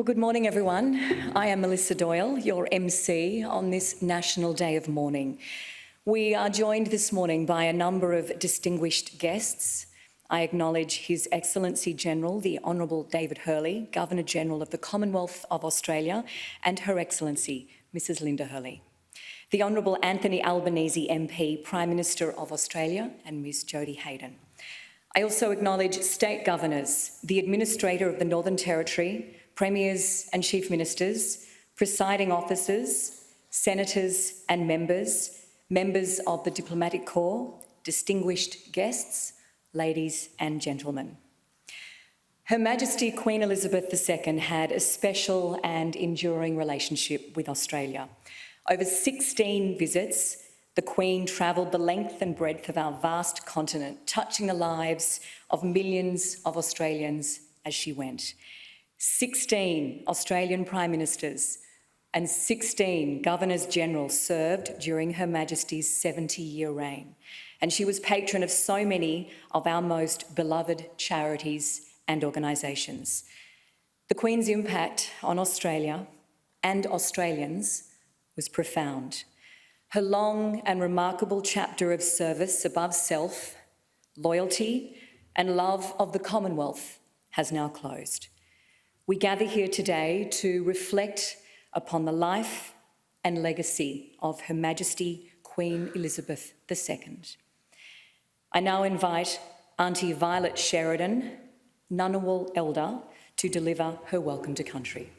Well, good morning, everyone. I am Melissa Doyle, your MC on this National Day of Mourning. We are joined this morning by a number of distinguished guests. I acknowledge His Excellency General, the Honourable David Hurley, Governor-General of the Commonwealth of Australia, and Her Excellency, Mrs Linda Hurley. The Honourable Anthony Albanese MP, Prime Minister of Australia, and Ms Jodie Hayden. I also acknowledge state governors, the Administrator of the Northern Territory, Premiers and Chief Ministers, presiding officers, senators and members of the Diplomatic Corps, distinguished guests, ladies and gentlemen. Her Majesty Queen Elizabeth II had a special and enduring relationship with Australia. Over 16 visits, the Queen travelled the length and breadth of our vast continent, touching the lives of millions of Australians as she went. 16 Australian Prime Ministers and 16 Governors-General served during Her Majesty's 70-year reign, and she was patron of so many of our most beloved charities and organisations. The Queen's impact on Australia and Australians was profound. Her long and remarkable chapter of service above self, loyalty and love of the Commonwealth has now closed. We gather here today to reflect upon the life and legacy of Her Majesty Queen Elizabeth II. I now invite Auntie Violet Sheridan, Ngunnawal Elder, to deliver her welcome to country.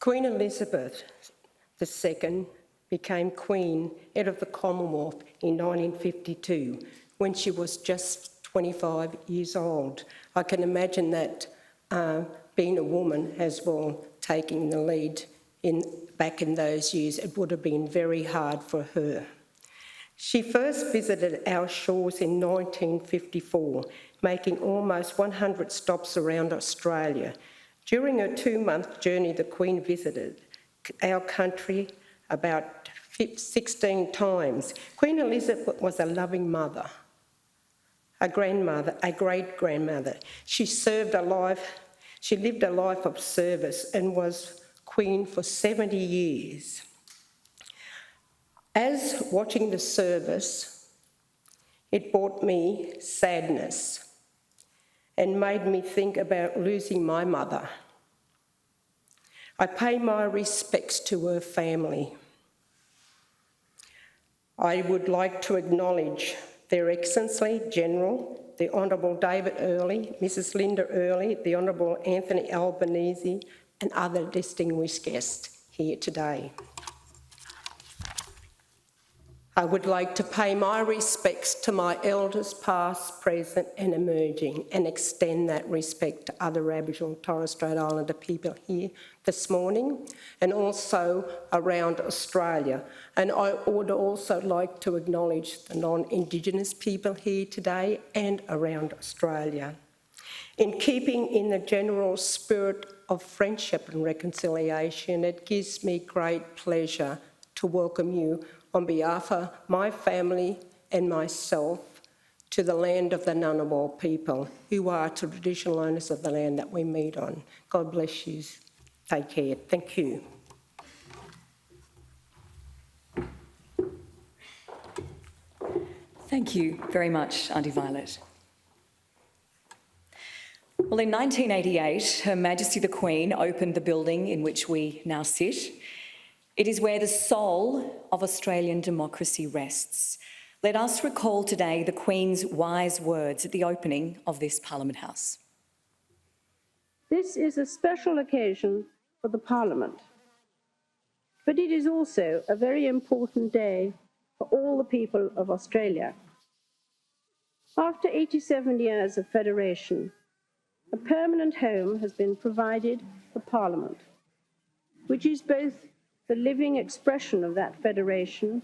Queen Elizabeth II became Queen, head of the Commonwealth in 1952 when she was just 25 years old. I can imagine that being a woman as well, taking the lead back in those years, it would have been very hard for her. She first visited our shores in 1954, making almost 100 stops around Australia. During her 2-month journey, the Queen visited our country about 16 times. Queen Elizabeth was a loving mother, a grandmother, a great-grandmother. She lived a life of service and was Queen for 70 years. As watching the service, it brought me sadness and made me think about losing my mother. I pay my respects to her family. I would like to acknowledge Their Excellency General, the Honourable David Hurley, Mrs Linda Hurley, the Honourable Anthony Albanese, and other distinguished guests here today. I would like to pay my respects to my elders past, present and emerging, and extend that respect to other Aboriginal and Torres Strait Islander people here this morning and also around Australia. And I would also like to acknowledge the non-Indigenous people here today and around Australia. In keeping in the general spirit of friendship and reconciliation, it gives me great pleasure to welcome you on behalf of my family and myself to the land of the Ngunnawal people, who are traditional owners of the land that we meet on. God bless you. Take care. Thank you. Thank you very much, Auntie Violet. Well, in 1988, Her Majesty the Queen opened the building in which we now sit. It is where the soul of Australian democracy rests. Let us recall today the Queen's wise words at the opening of this Parliament House. This is a special occasion for the Parliament, but it is also a very important day for all the people of Australia. After 87 years of federation, a permanent home has been provided for Parliament, which is both the living expression of that federation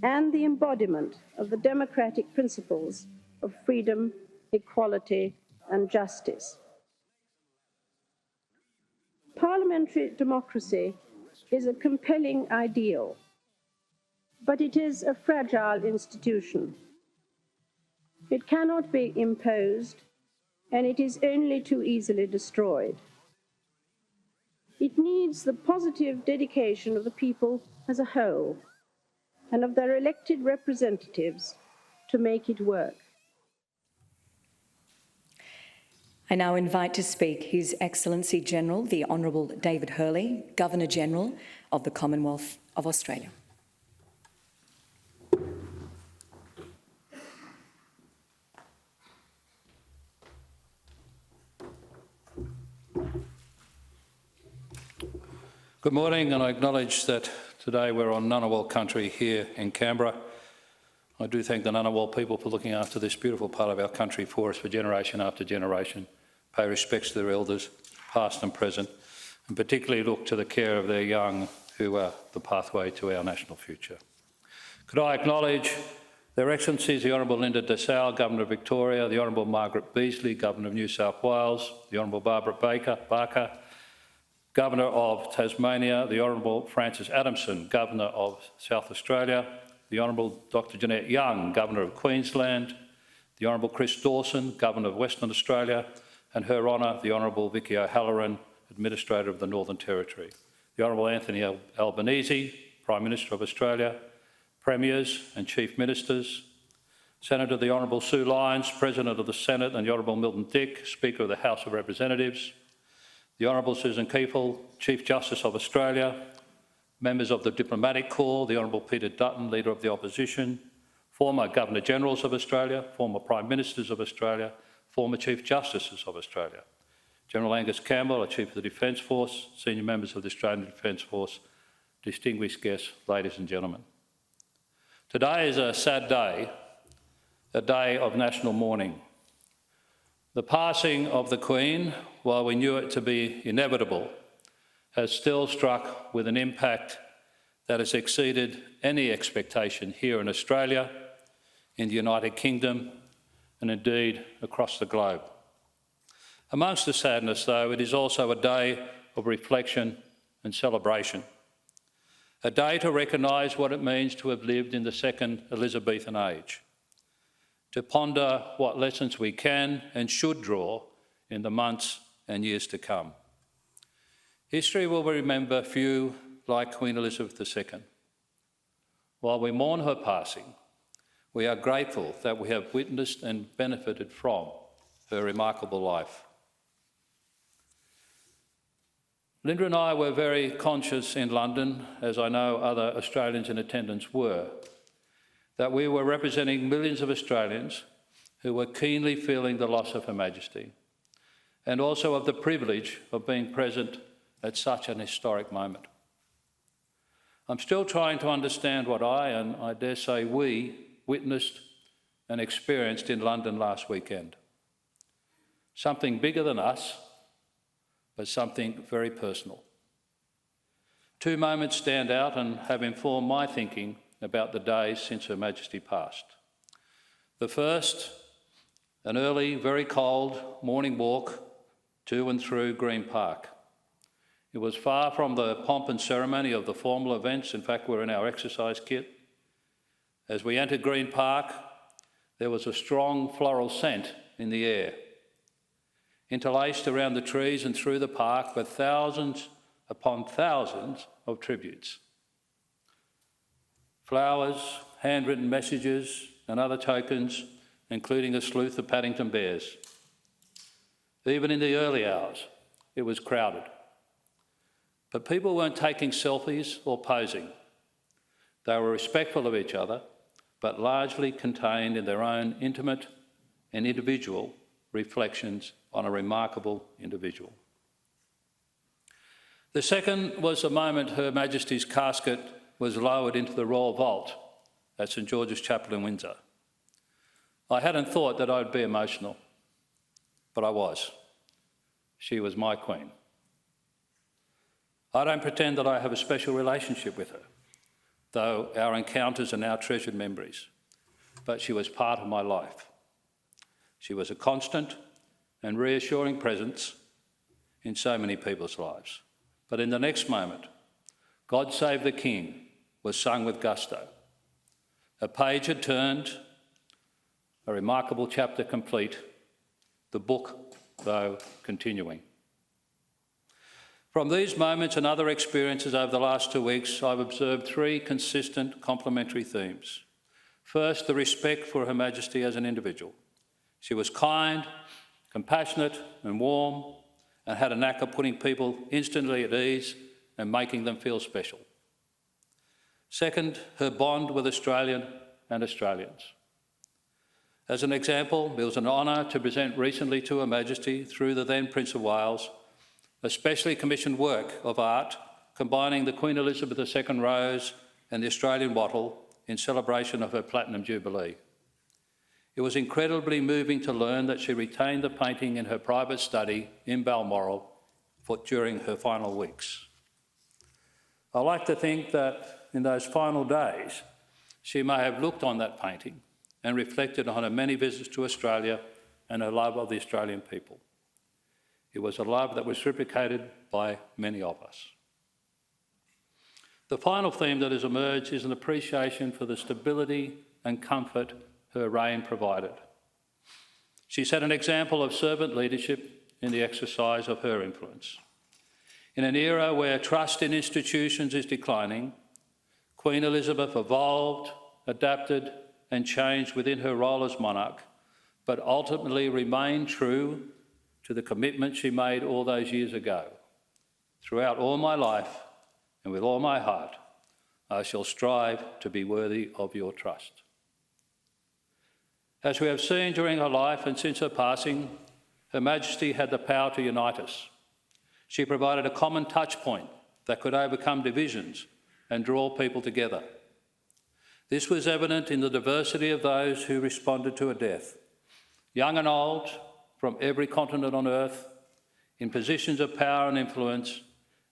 and the embodiment of the democratic principles of freedom, equality, and justice. parliamentary democracy is a compelling ideal, but it is a fragile institution. It cannot be imposed, and it is only too easily destroyed. It needs the positive dedication of the people as a whole and of their elected representatives to make it work. I now invite to speak His Excellency General, the Honourable David Hurley, Governor-General of the Commonwealth of Australia. Good morning, and I acknowledge that today we're on Ngunnawal country here in Canberra. I do thank the Ngunnawal people for looking after this beautiful part of our country for us for generation after generation, pay respects to their elders, past and present, and particularly look to the care of their young who are the pathway to our national future. Could I acknowledge Their Excellencies the Honourable Linda Dessau, Governor of Victoria, the Honourable Margaret Beazley, Governor of New South Wales, the Honourable Barbara Barker, Governor of Tasmania, the Honourable Francis Adamson, Governor of South Australia, the Honourable Dr Jeanette Young, Governor of Queensland, the Honourable Chris Dawson, Governor of Western Australia, and Her Honour the Honourable Vicky O'Halloran, Administrator of the Northern Territory, the Honourable Anthony Albanese, Prime Minister of Australia, Premiers and Chief Ministers, Senator the Honourable Sue Lyons, President of the Senate, and the Honourable Milton Dick, Speaker of the House of Representatives, the Honourable Susan Kiefel, Chief Justice of Australia, members of the Diplomatic Corps, the Honourable Peter Dutton, Leader of the Opposition, former Governor-Generals of Australia, former Prime Ministers of Australia, former Chief Justices of Australia, General Angus Campbell, our Chief of the Defence Force, senior members of the Australian Defence Force, distinguished guests, ladies and gentlemen. Today is a sad day, a day of national mourning. The passing of the Queen, while we knew it to be inevitable, has still struck with an impact that has exceeded any expectation here in Australia, in the United Kingdom, and indeed across the globe. Amongst the sadness, though, it is also a day of reflection and celebration, a day to recognise what it means to have lived in the second Elizabethan age, to ponder what lessons we can and should draw in the months and years to come. History will remember few like Queen Elizabeth II. While we mourn her passing, we are grateful that we have witnessed and benefited from her remarkable life. Linda and I were very conscious in London, as I know other Australians in attendance were, that we were representing millions of Australians who were keenly feeling the loss of Her Majesty, and also of the privilege of being present at such an historic moment. I'm still trying to understand what I, and I dare say we, witnessed and experienced in London last weekend. Something bigger than us, but something very personal. Two moments stand out and have informed my thinking about the days since Her Majesty passed. The first, an early, very cold morning walk to and through Green Park. It was far from the pomp and ceremony of the formal events. In fact, we're in our exercise kit. As we entered Green Park, there was a strong floral scent in the air. Interlaced around the trees and through the park were thousands upon thousands of tributes. Flowers, handwritten messages and other tokens, including a sleuth of Paddington Bears. Even in the early hours, it was crowded. But people weren't taking selfies or posing. They were respectful of each other, but largely contained in their own intimate and individual reflections on a remarkable individual. The second was the moment Her Majesty's casket was lowered into the Royal Vault at St George's Chapel in Windsor. I hadn't thought that I'd be emotional, but I was. She was my Queen. I don't pretend that I have a special relationship with her, though our encounters are now treasured memories, but she was part of my life. She was a constant and reassuring presence in so many people's lives. But in the next moment, God Save the King was sung with gusto. A page had turned, a remarkable chapter complete, the book, though, continuing. From these moments and other experiences over the last 2 weeks, I've observed three consistent complementary themes. First, the respect for Her Majesty as an individual. She was kind, compassionate and warm, and had a knack of putting people instantly at ease and making them feel special. Second, her bond with Australia and Australians. As an example, it was an honour to present recently to Her Majesty, through the then Prince of Wales, a specially commissioned work of art combining the Queen Elizabeth II Rose and the Australian wattle in celebration of her Platinum Jubilee. It was incredibly moving to learn that she retained the painting in her private study in Balmoral during her final weeks. I like to think that in those final days, she may have looked on that painting and reflected on her many visits to Australia and her love of the Australian people. It was a love that was reciprocated by many of us. The final theme that has emerged is an appreciation for the stability and comfort her reign provided. She set an example of servant leadership in the exercise of her influence. In an era where trust in institutions is declining, Queen Elizabeth evolved, adapted and changed within her role as monarch, but ultimately remained true to the commitment she made all those years ago. Throughout all my life and with all my heart, I shall strive to be worthy of your trust. As we have seen during her life and since her passing, Her Majesty had the power to unite us. She provided a common touch point that could overcome divisions and draw people together. This was evident in the diversity of those who responded to her death. Young and old, from every continent on earth, in positions of power and influence,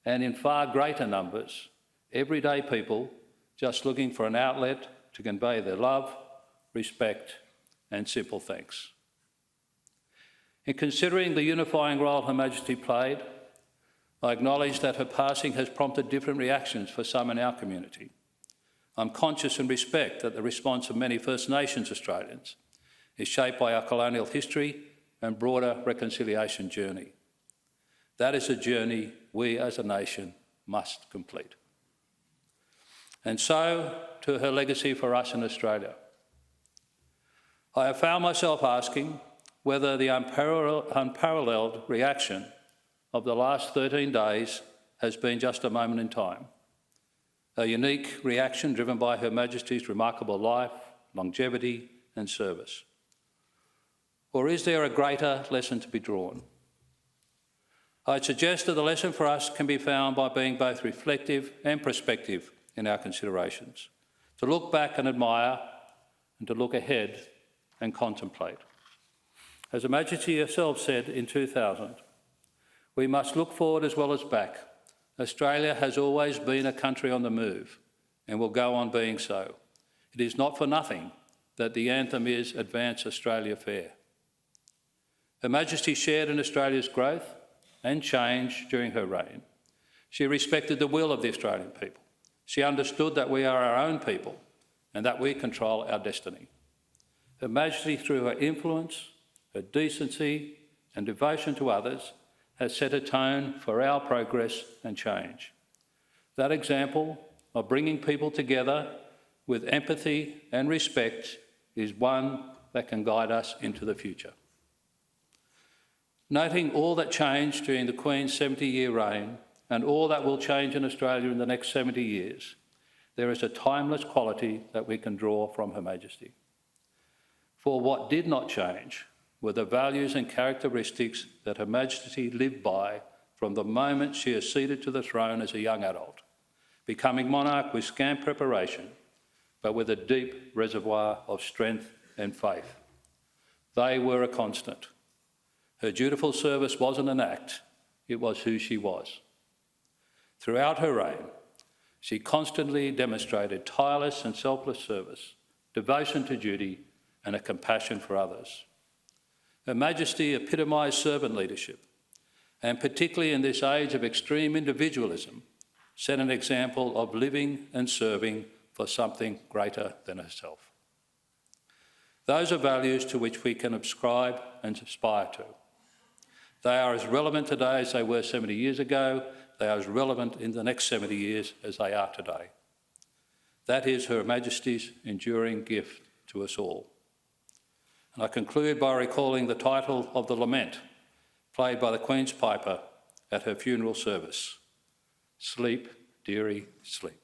and in far greater numbers, everyday people just looking for an outlet to convey their love, respect, and simple thanks. In considering the unifying role Her Majesty played, I acknowledge that her passing has prompted different reactions for some in our community. I'm conscious and respect that the response of many First Nations Australians is shaped by our colonial history and broader reconciliation journey. That is a journey we as a nation must complete. And so to her legacy for us in Australia. I have found myself asking whether the unparalleled reaction of the last 13 days has been just a moment in time, a unique reaction driven by Her Majesty's remarkable life, longevity and service. Or is there a greater lesson to be drawn? I'd suggest that the lesson for us can be found by being both reflective and prospective in our considerations, to look back and admire, and to look ahead and contemplate. As Her Majesty herself said in 2000, we must look forward as well as back. Australia has always been a country on the move and will go on being so. It is not for nothing that the anthem is Advance Australia Fair. Her Majesty shared in Australia's growth and change during her reign. She respected the will of the Australian people. She understood that we are our own people and that we control our destiny. Her Majesty, through her influence, her decency and devotion to others, has set a tone for our progress and change. That example of bringing people together with empathy and respect is one that can guide us into the future. Noting all that changed during the Queen's 70-year reign and all that will change in Australia in the next 70 years, there is a timeless quality that we can draw from Her Majesty. For what did not change were the values and characteristics that Her Majesty lived by from the moment she acceded to the throne as a young adult, becoming monarch with scant preparation, but with a deep reservoir of strength and faith. They were a constant. Her dutiful service wasn't an act, it was who she was. Throughout her reign, she constantly demonstrated tireless and selfless service, devotion to duty, and a compassion for others. Her Majesty epitomised servant leadership, and particularly in this age of extreme individualism, set an example of living and serving for something greater than herself. Those are values to which we can ascribe and aspire to. They are as relevant today as they were 70 years ago. They are as relevant in the next 70 years as they are today. That is Her Majesty's enduring gift to us all. And I conclude by recalling the title of the lament played by the Queen's Piper at her funeral service: "Sleep, dearie, sleep."